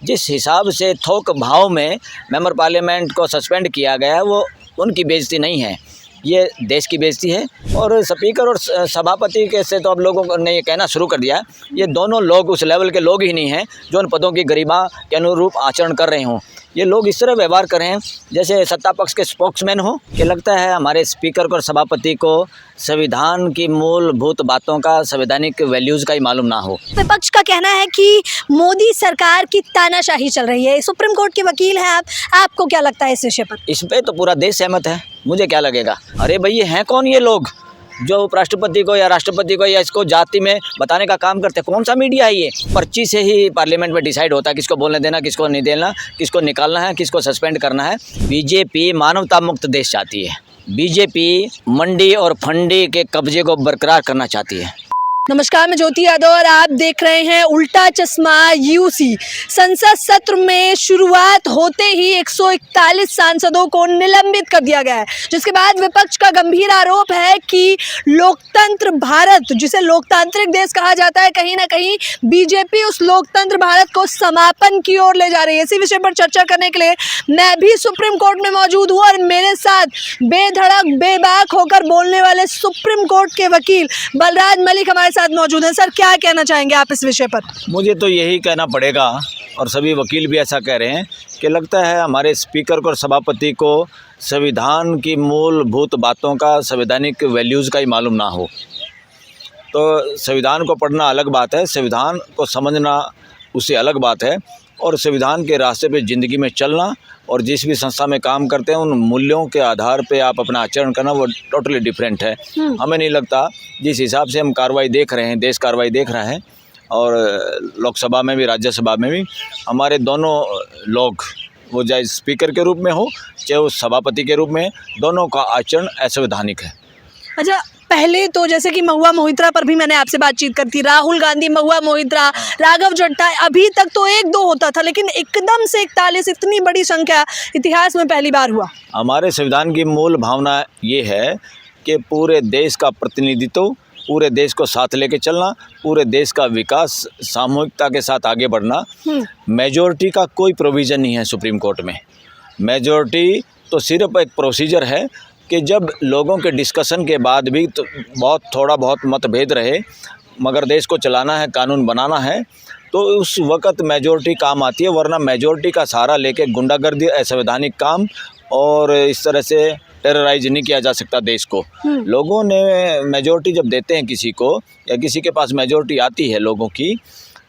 जिस हिसाब से थोक भाव में मेंबर पार्लियामेंट को सस्पेंड किया गया है वो उनकी बेइज्जती नहीं है, ये देश की बेइज्जती है। और स्पीकर और सभापति के से तो अब लोगों ने ये कहना शुरू कर दिया, ये दोनों लोग उस लेवल के लोग ही नहीं हैं जो उन पदों की गरिमा के अनुरूप आचरण कर रहे हों। ये लोग इस तरह व्यवहार कर रहे हैं जैसे सत्ता पक्ष के स्पोक्समैन हो, कि लगता है हमारे स्पीकर को और सभापति को संविधान की मूलभूत बातों का, संवैधानिक वैल्यूज़ का ही मालूम ना हो। विपक्ष का कहना है कि मोदी सरकार की तानाशाही चल रही है। सुप्रीम कोर्ट के वकील हैं आप, आपको क्या लगता है इस विषय पर? इस पे तो पूरा देश सहमत है, मुझे क्या लगेगा। अरे भाई, ये हैं कौन ये लोग जो उपराष्ट्रपति को या राष्ट्रपति को या इसको जाति में बताने का काम करते हैं? कौन सा मीडिया है ये? पर्ची से ही पार्लियामेंट में डिसाइड होता है किसको बोलने देना, किसको नहीं देना, किसको निकालना है, किसको सस्पेंड करना है। बीजेपी मानवता मुक्त देश चाहती है, बीजेपी मंडी और फंडी के कब्जे को बरकरार करना चाहती है। नमस्कार, मैं ज्योति यादव और आप देख रहे हैं उल्टा चश्मा यूसी। संसद सत्र में शुरुआत होते ही 141 सांसदों को निलंबित कर दिया गया है, जिसके बाद विपक्ष का गंभीर आरोप है कि लोकतंत्र भारत, जिसे लोकतांत्रिक देश कहा जाता है, कहीं ना कहीं बीजेपी उस लोकतंत्र भारत को समापन की ओर ले जा रही है। इसी विषय पर चर्चा करने के लिए मैं भी सुप्रीम कोर्ट में मौजूद हूँ और मेरे साथ बेधड़क बेबाक होकर बोलने वाले सुप्रीम कोर्ट के वकील बलराज मलिक हमारे साथ मौजूद है। सर, क्या कहना चाहेंगे आप इस विषय पर? मुझे तो यही कहना पड़ेगा और सभी वकील भी ऐसा कह रहे हैं कि लगता है हमारे स्पीकर को और सभापति को संविधान की मूलभूत बातों का, संवैधानिक वैल्यूज़ का ही मालूम ना हो। तो संविधान को पढ़ना अलग बात है, संविधान को समझना उससे अलग बात है, और संविधान के रास्ते पे ज़िंदगी में चलना और जिस भी संस्था में काम करते हैं उन मूल्यों के आधार पे आप अपना आचरण करना, वो टोटली डिफरेंट है। हमें नहीं लगता जिस हिसाब से हम कार्रवाई देख रहे हैं, देश कार्रवाई देख रहा है, और लोकसभा में भी राज्यसभा में भी हमारे दोनों लोग, वो चाहे स्पीकर के रूप में हो चाहे वो सभापति के रूप में, दोनों का आचरण असंवैधानिक है। अच्छा, पहले तो जैसे कि महुआ मोहित्रा पर भी मैंने आपसे बातचीत कर थी, राहुल गांधी, महुआ मोहित्रा, राघव जट्टा, अभी तक तो 1-2 होता था, लेकिन एकदम से 41, इतनी बड़ी संख्या इतिहास में पहली बार हुआ। हमारे संविधान की मूल भावना ये है कि पूरे देश का प्रतिनिधित्व, पूरे देश को साथ लेके चलना, पूरे देश का विकास सामूहिकता के साथ आगे बढ़ना। मेजॉरिटी का कोई प्रोविज़न नहीं है सुप्रीम कोर्ट में। मेजॉरिटी तो सिर्फ एक प्रोसीजर है कि जब लोगों के डिस्कशन के बाद भी तो थोड़ा बहुत मतभेद रहे, मगर देश को चलाना है, कानून बनाना है, तो उस वक़्त मेजॉरिटी काम आती है। वरना मेजॉरिटी का सहारा लेके गुंडागर्दी, असंवैधानिक काम और इस तरह से टेरराइज नहीं किया जा सकता देश को। लोगों ने मेजॉरिटी जब देते हैं किसी को, या किसी के पास मेजॉरिटी आती है लोगों की,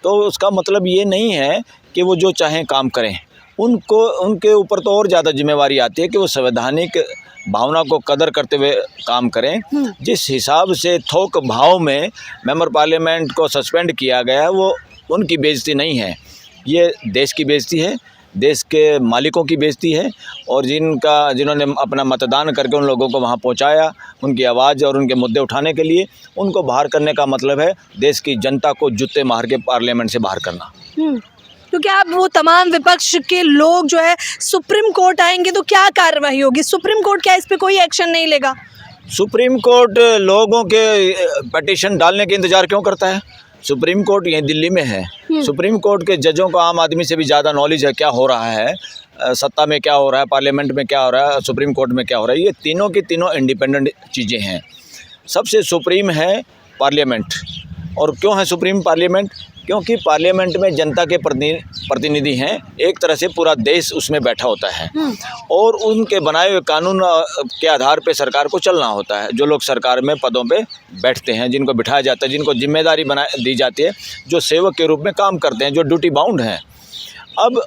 तो उसका मतलब ये नहीं है कि वो जो चाहें काम करें। उनके ऊपर तो और ज़्यादा जिम्मेवारी आती है कि वो संवैधानिक भावना को कदर करते हुए काम करें। जिस हिसाब से थोक भाव में मेंबर पार्लियामेंट को सस्पेंड किया गया है वो उनकी बेइज्जती नहीं है, ये देश की बेइज्जती है, देश के मालिकों की बेइज्जती है। और जिन्होंने अपना मतदान करके उन लोगों को वहाँ पहुँचाया, उनकी आवाज़ और उनके मुद्दे उठाने के लिए, उनको बाहर करने का मतलब है देश की जनता को जूते मार के पार्लियामेंट से बाहर करना। तो क्या आप वो तमाम विपक्ष के लोग जो है सुप्रीम कोर्ट आएंगे तो क्या कार्रवाई होगी? सुप्रीम कोर्ट क्या इस पे कोई एक्शन नहीं लेगा? सुप्रीम कोर्ट लोगों के पिटीशन डालने के इंतज़ार क्यों करता है? सुप्रीम कोर्ट यहीं दिल्ली में है। सुप्रीम कोर्ट के जजों को आम आदमी से भी ज़्यादा नॉलेज है क्या हो रहा है, सत्ता में क्या हो रहा है, पार्लियामेंट में क्या हो रहा है, सुप्रीम कोर्ट में क्या हो रहा है। ये तीनों की तीनों इंडिपेंडेंट चीज़ें हैं। सबसे सुप्रीम है पार्लियामेंट। और क्यों है सुप्रीम पार्लियामेंट? क्योंकि पार्लियामेंट में जनता के प्रतिनिधि हैं, एक तरह से पूरा देश उसमें बैठा होता है, और उनके बनाए हुए कानून के आधार पे सरकार को चलना होता है। जो लोग सरकार में पदों पे बैठते हैं, जिनको बिठाया जाता है, जिनको जिम्मेदारी दी जाती है, जो सेवक के रूप में काम करते हैं, जो ड्यूटी बाउंड हैं। अब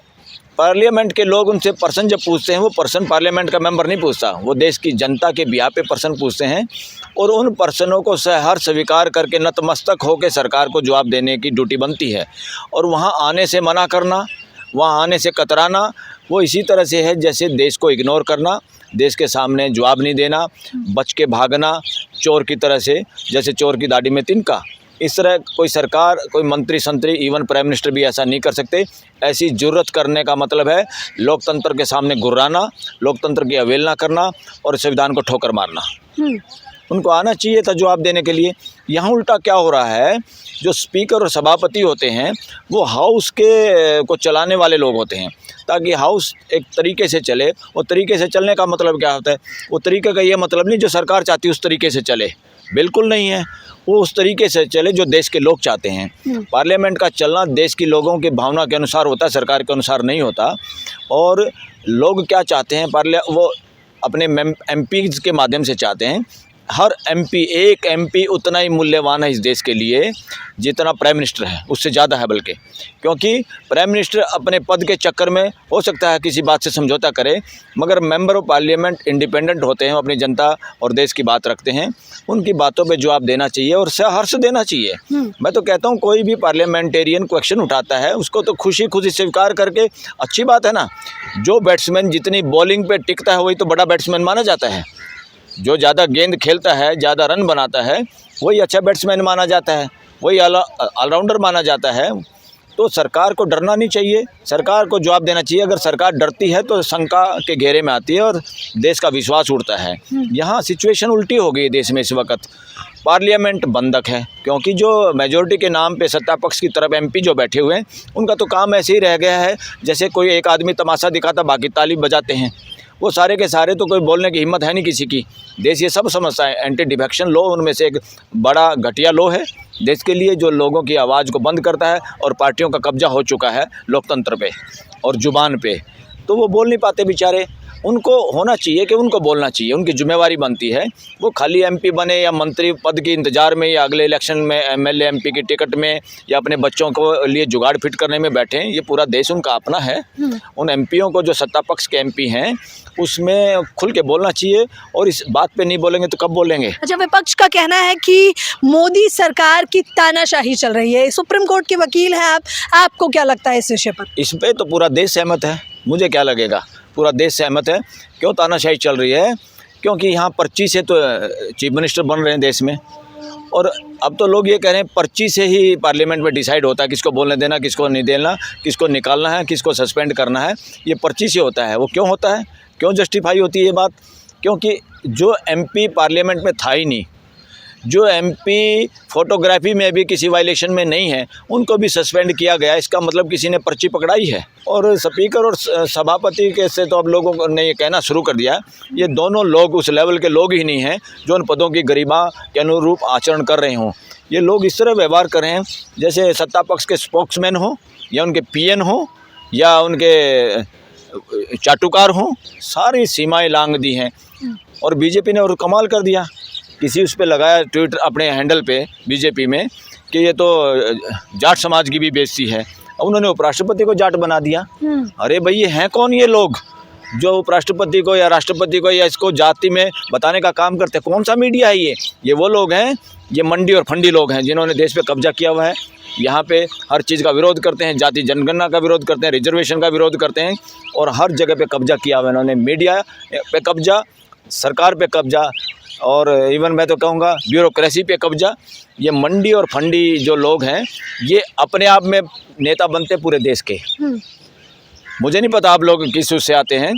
पार्लियामेंट के लोग उनसे पर्सन जब पूछते हैं, वो पर्सन पार्लियामेंट का मेंबर नहीं पूछता, वो देश की जनता के बिहाफ पे पर्सन पूछते हैं, और उन पर्सनों को सहर्ष स्वीकार करके नतमस्तक होकर सरकार को जवाब देने की ड्यूटी बनती है। और वहाँ आने से मना करना, वहाँ आने से कतराना, वो इसी तरह से है जैसे देश को इग्नोर करना, देश के सामने जवाब नहीं देना, बच के भागना, चोर की तरह से, जैसे चोर की दाढ़ी में तिनका। इस तरह कोई सरकार, कोई मंत्री संतरी, इवन प्राइम मिनिस्टर भी ऐसा नहीं कर सकते। ऐसी जुर्रत करने का मतलब है लोकतंत्र के सामने गुर्राना, लोकतंत्र की अवहेलना करना और संविधान को ठोकर मारना। उनको आना चाहिए था जवाब देने के लिए। यहाँ उल्टा क्या हो रहा है, जो स्पीकर और सभापति होते हैं वो हाउस के को चलाने वाले लोग होते हैं, ताकि हाउस एक तरीके से चले। वो तरीके से चलने का मतलब क्या होता है, वो तरीके का ये मतलब नहीं जो सरकार चाहती है उस तरीके से चले, बिल्कुल नहीं है। वो उस तरीके से चले जो देश के लोग चाहते हैं। पार्लियामेंट का चलना देश की लोगों की भावना के अनुसार होता है, सरकार के अनुसार नहीं होता। और लोग क्या चाहते हैं, वो अपने एमपीज़ के माध्यम से चाहते हैं। हर एमपी, एक एमपी उतना ही मूल्यवान है इस देश के लिए जितना प्राइम मिनिस्टर है, उससे ज़्यादा है बल्कि। क्योंकि प्राइम मिनिस्टर अपने पद के चक्कर में हो सकता है किसी बात से समझौता करे, मगर मेंबर ऑफ पार्लियामेंट इंडिपेंडेंट होते हैं, अपनी जनता और देश की बात रखते हैं। उनकी बातों पे जवाब देना चाहिए और सहर्ष देना चाहिए। मैं तो कहता हूँ कोई भी पार्लियामेंटेरियन क्वेश्चन उठाता है उसको तो खुशी खुशी स्वीकार करके, अच्छी बात है ना। जो बैट्समैन जितनी बॉलिंग पे टिकता है वही तो बड़ा बैट्समैन माना जाता है। जो ज़्यादा गेंद खेलता है, ज़्यादा रन बनाता है, वही अच्छा बैट्समैन माना जाता है, वही ऑलराउंडर माना जाता है। तो सरकार को डरना नहीं चाहिए, सरकार को जवाब देना चाहिए। अगर सरकार डरती है तो शंका के घेरे में आती है और देश का विश्वास उड़ता है। यहाँ सिचुएशन उल्टी हो गई देश में इस वक्त। पार्लियामेंट बंधक है क्योंकि जो मेजोरिटी के नाम पे सत्ता पक्ष की तरफ एमपी जो बैठे हुए हैं उनका तो काम ऐसे ही रह गया है जैसे कोई एक आदमी तमाशा दिखाता बाकी ताली बजाते हैं। वो सारे के सारे तो कोई बोलने की हिम्मत है नहीं किसी की। देश ये सब समझता है। एंटी डिफेक्शन लॉ उनमें से एक बड़ा घटिया लॉ है देश के लिए, जो लोगों की आवाज़ को बंद करता है और पार्टियों का कब्जा हो चुका है लोकतंत्र पे और जुबान पे। तो वो बोल नहीं पाते बेचारे। उनको होना चाहिए कि उनको बोलना चाहिए, उनकी जिम्मेवारी बनती है। वो खाली एमपी बने या मंत्री पद के इंतज़ार में या अगले इलेक्शन में एमएलए एमपी की टिकट में या अपने बच्चों को लिए जुगाड़ फिट करने में बैठे हैं। ये पूरा देश उनका अपना है। उन एमपीओं को जो सत्ता पक्ष के एमपी हैं उसमें खुल के बोलना चाहिए, और इस बात पे नहीं बोलेंगे तो कब बोलेंगे। अच्छा, विपक्ष का कहना है कि मोदी सरकार की तानाशाही चल रही है। सुप्रीम कोर्ट के वकील हैं आप, आपको क्या लगता है इस विषय पर? इस पे तो पूरा देश सहमत है। मुझे क्या लगेगा, पूरा देश सहमत है। क्यों तानाशाही चल रही है? क्योंकि यहाँ पर्ची से तो चीफ मिनिस्टर बन रहे हैं देश में, और अब तो लोग ये कह रहे हैं पर्ची से ही पार्लियामेंट में डिसाइड होता है किसको बोलने देना, किसको नहीं देना, किसको निकालना है, किसको सस्पेंड करना है। ये पर्ची से होता है। वो क्यों होता है, क्यों जस्टिफाई होती है ये बात? क्योंकि जो एमपी पार्लियामेंट में था ही नहीं, जो एमपी फोटोग्राफी में भी किसी वायलेशन में नहीं है, उनको भी सस्पेंड किया गया। इसका मतलब किसी ने पर्ची पकड़ाई है। और स्पीकर और सभापति के से तो अब लोगों ने ये कहना शुरू कर दिया, ये दोनों लोग उस लेवल के लोग ही नहीं हैं जो उन पदों की गरिमा के अनुरूप आचरण कर रहे हों। ये लोग इस तरह व्यवहार कर रहे हैं जैसे सत्ता पक्ष के स्पोक्समैन हो या उनके पीएन हो या उनके चाटुकार हों। सारी सीमाएँ लांघ दी हैं। और बीजेपी ने और कमाल कर दिया, किसी उस पे लगाया ट्विटर अपने हैंडल पे बीजेपी में कि ये तो जाट समाज की भी बेइज्जती है। उन्होंने उपराष्ट्रपति को जाट बना दिया। अरे भाई, ये हैं कौन ये लोग जो उपराष्ट्रपति को या राष्ट्रपति को या इसको जाति में बताने का काम करते? कौन सा मीडिया है ये वो लोग हैं, ये मंडी और फंडी लोग हैं जिन्होंने देश पे कब्जा किया हुआ है। यहाँ पे हर चीज़ का विरोध करते हैं, जाति जनगणना का विरोध करते हैं, रिजर्वेशन का विरोध करते हैं, और हर जगह पे कब्जा किया हुआ है इन्होंने। मीडिया पे कब्जा, सरकार पे कब्जा, और इवन मैं तो कहूँगा ब्यूरोक्रेसी पे कब्जा। ये मंडी और फंडी जो लोग हैं ये अपने आप में नेता बनते पूरे देश के। मुझे नहीं पता आप लोग किस उससे आते हैं,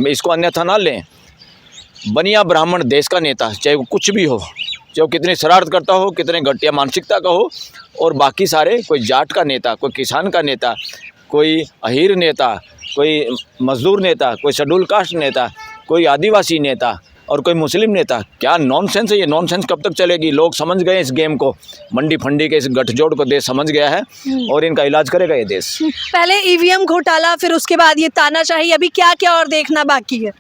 इसको अन्यथा ना लें। बनिया ब्राह्मण देश का नेता, चाहे वो कुछ भी हो, चाहे वो कितनी शरारत करता हो, कितने घटिया मानसिकता का हो, और बाकी सारे, कोई जाट का नेता, कोई किसान का नेता, कोई अहीर नेता, कोई मजदूर नेता, कोई शेड्यूल कास्ट नेता, कोई आदिवासी नेता और कोई मुस्लिम नेता। क्या नॉनसेंस है ये? नॉनसेंस कब तक चलेगी? लोग समझ गए इस गेम को, मंडी फंडी के इस गठजोड़ को देश समझ गया है, और इनका इलाज करेगा ये देश। पहले ईवीएम घोटाला, फिर उसके बाद ये तानाशाही, अभी क्या क्या और देखना बाकी है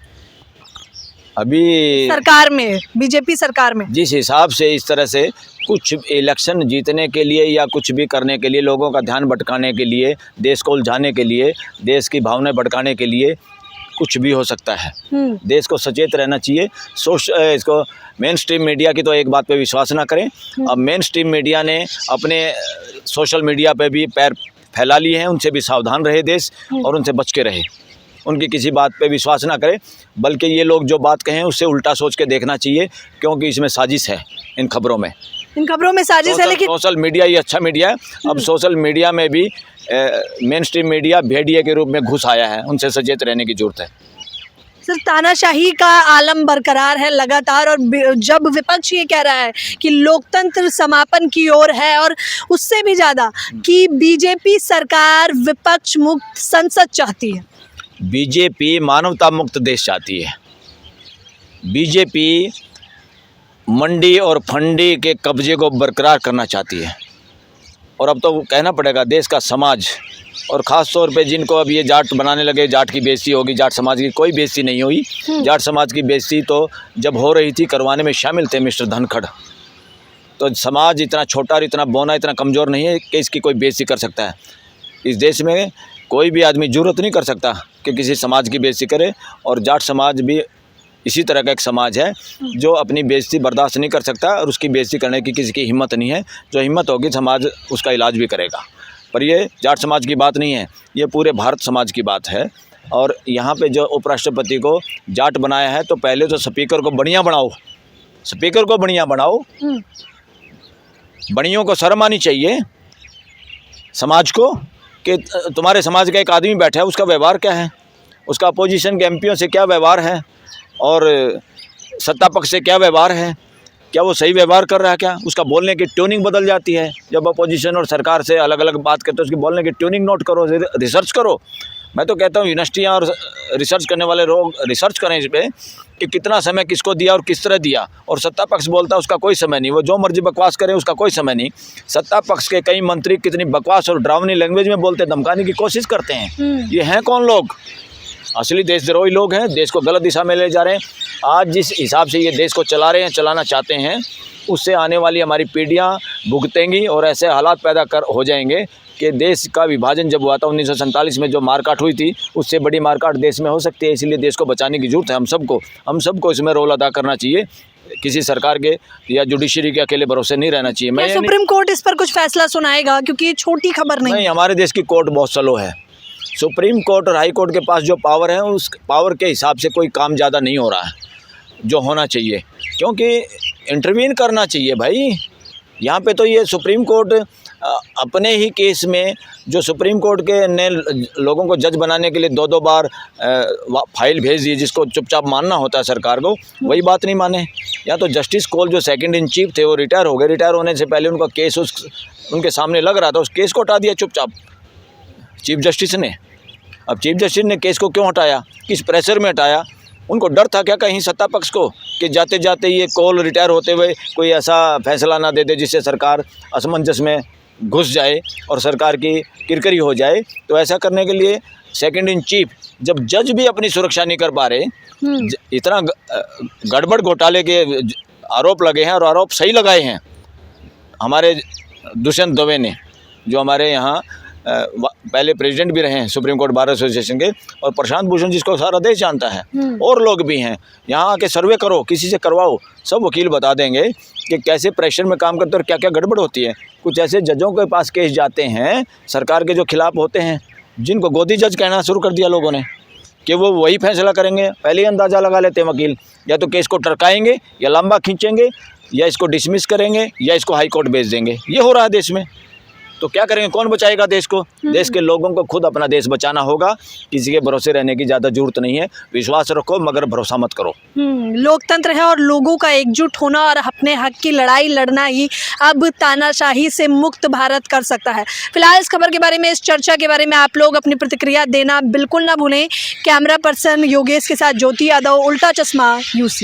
अभी सरकार में, बीजेपी सरकार में? जिस हिसाब से इस तरह से कुछ इलेक्शन जीतने के लिए या कुछ भी करने के लिए, लोगों का ध्यान भटकाने के लिए, देश को उलझाने के लिए, देश की भावनाएं भटकाने के लिए कुछ भी हो सकता है। देश को सचेत रहना चाहिए। इसको मेन स्ट्रीम मीडिया की तो एक बात पे विश्वास ना करें। अब मेन स्ट्रीम मीडिया ने अपने सोशल मीडिया पे भी पैर फैला लिए हैं, उनसे भी सावधान रहे देश, और उनसे बच के रहे। उनकी किसी बात पे विश्वास ना करें, बल्कि ये लोग जो बात कहें उससे उल्टा सोच के देखना चाहिए, क्योंकि इसमें साजिश है। इन खबरों में साजिश है। लेकिन सोशल मीडिया ही अच्छा मीडिया है। अब सोशल मीडिया में भी मेन स्ट्रीम मीडिया भेड़िए के रूप में घुस आया है, उनसे सचेत रहने की जरूरत है। सर, तानाशाही का आलम बरकरार है लगातार, और जब विपक्ष ये कह रहा है कि लोकतंत्र समापन की ओर है, और उससे भी ज़्यादा कि बीजेपी सरकार विपक्ष मुक्त संसद चाहती है। बीजेपी मानवता मुक्त देश चाहती है। बीजेपी मंडी और फंडी के कब्जे को बरकरार करना चाहती है। और अब तो कहना पड़ेगा देश का समाज, और ख़ास तौर पे जिनको अब ये जाट बनाने लगे, जाट की बेइज्जती होगी, जाट समाज की कोई बेइज्जती नहीं हुई। जाट समाज की बेइज्जती तो जब हो रही थी करवाने में शामिल थे मिस्टर धनखड़। तो समाज इतना छोटा और इतना बौना, इतना कमज़ोर नहीं है कि इसकी कोई बेइज्जती कर सकता है। इस देश में कोई भी आदमी जुर्रत नहीं कर सकता कि किसी समाज की बेइज्जती करे, और जाट समाज भी इसी तरह का एक समाज है जो अपनी बेइज्जती बर्दाश्त नहीं कर सकता, और उसकी बेइज्जती करने की किसी की हिम्मत नहीं है। जो हिम्मत होगी समाज उसका इलाज भी करेगा। पर ये जाट समाज की बात नहीं है, ये पूरे भारत समाज की बात है। और यहाँ पे जो उपराष्ट्रपति को जाट बनाया है, तो पहले तो स्पीकर को बढ़िया बनाओ, स्पीकर को बढ़िया बनाओ। बढ़ियों को शर्म आनी चाहिए समाज को कि तुम्हारे समाज का एक आदमी बैठा है, उसका व्यवहार क्या है, उसका अपोजिशन के एमपीओं से क्या व्यवहार है, और सत्ता पक्ष से क्या व्यवहार है, क्या वो सही व्यवहार कर रहा है, क्या उसका बोलने की ट्यूनिंग बदल जाती है। जब अपोजिशन और सरकार से अलग अलग बात करते हो, उसकी बोलने की ट्यूनिंग नोट करो, रिसर्च करो। मैं तो कहता हूँ यूनिवर्सिटियाँ और रिसर्च करने वाले लोग रिसर्च करें इस पर कि कितना समय किसको दिया और किस तरह दिया। और सत्ता पक्ष बोलता है उसका कोई समय नहीं, वो जो मर्जी बकवास करे उसका कोई समय नहीं। सत्ता पक्ष के कई मंत्री कितनी बकवास और डरावनी लैंग्वेज में बोलते, धमकाने की कोशिश करते हैं। ये हैं कौन लोग? असली देशद्रोही लोग हैं, देश को गलत दिशा में ले जा रहे हैं। आज जिस हिसाब से ये देश को चला रहे हैं, चलाना चाहते हैं, उससे आने वाली हमारी पीढ़ियां भुगतेंगी, और ऐसे हालात पैदा हो जाएंगे कि देश का विभाजन जब हुआ था 1947 में, जो मारकाट हुई थी, उससे बड़ी मारकाट देश में हो सकती है। इसलिए देश को बचाने की जरूरत है। हम सबको इसमें रोल अदा करना चाहिए। किसी सरकार के या जुडिशरी के अकेले भरोसे नहीं रहना चाहिए। क्या सुप्रीम कोर्ट इस पर कुछ फैसला सुनाएगा? क्योंकि ये छोटी खबर नहीं, हमारे देश की कोर्ट बहुत स्लो है। सुप्रीम कोर्ट और हाई कोर्ट के पास जो पावर है, उस पावर के हिसाब से कोई काम ज़्यादा नहीं हो रहा है जो होना चाहिए, क्योंकि इंटरवीन करना चाहिए भाई। यहाँ पे तो ये सुप्रीम कोर्ट अपने ही केस में, जो सुप्रीम कोर्ट के ने लोगों को जज बनाने के लिए 2-2 बार फाइल भेज दी, जिसको चुपचाप मानना होता है सरकार को, वही बात नहीं माने। या तो जस्टिस कोल जो सेकंड इन चीफ थे वो रिटायर हो गए, रिटायर होने से पहले उनका केस उनके सामने लग रहा था, उस केस को हटा दिया चुपचाप चीफ जस्टिस ने। अब चीफ जस्टिस ने केस को क्यों हटाया, किस प्रेशर में हटाया? उनको डर था क्या कहीं सत्ता पक्ष को कि जाते जाते ये कोल रिटायर होते हुए कोई ऐसा फैसला ना दे दे जिससे सरकार असमंजस में घुस जाए और सरकार की किरकिरी हो जाए। तो ऐसा करने के लिए सेकंड इन चीफ, जब जज भी अपनी सुरक्षा नहीं कर पा रहे, इतना गड़बड़ घोटाले के आरोप लगे हैं, और आरोप सही लगाए हैं हमारे दुष्यंत दवे ने, जो हमारे यहाँ पहले प्रेसिडेंट भी रहे हैं सुप्रीम कोर्ट बार एसोसिएशन के, और प्रशांत भूषण जिसको सारा देश जानता है, और लोग भी हैं। यहाँ आके सर्वे करो, किसी से करवाओ, सब वकील बता देंगे कि कैसे प्रेशर में काम करते और क्या क्या गड़बड़ होती है। कुछ ऐसे जजों के पास केस जाते हैं सरकार के जो खिलाफ होते हैं, जिनको गोदी जज कहना शुरू कर दिया लोगों ने कि वो वही फैसला करेंगे। पहले ही अंदाज़ा लगा लेते हैं वकील, या तो केस को टरकाएंगे, या लंबा खींचेंगे, या इसको डिसमिस करेंगे, या इसको हाई कोर्ट भेज देंगे। ये हो रहा है देश में। तो क्या करेंगे? कौन बचाएगा देश को? देश के लोगों को खुद अपना देश बचाना होगा। किसी के भरोसे रहने की ज़्यादा जरूरत नहीं है। विश्वास रखो मगर भरोसा मत करो। लोकतंत्र है और लोगों का एकजुट होना और अपने हक की लड़ाई लड़ना ही अब तानाशाही से मुक्त भारत कर सकता है। फिलहाल इस खबर के बारे में, इस चर्चा के बारे में आप लोग अपनी प्रतिक्रिया देना बिल्कुल ना भूलें। कैमरा पर्सन योगेश के साथ ज्योति यादव, उल्टा चश्मा, यूसी।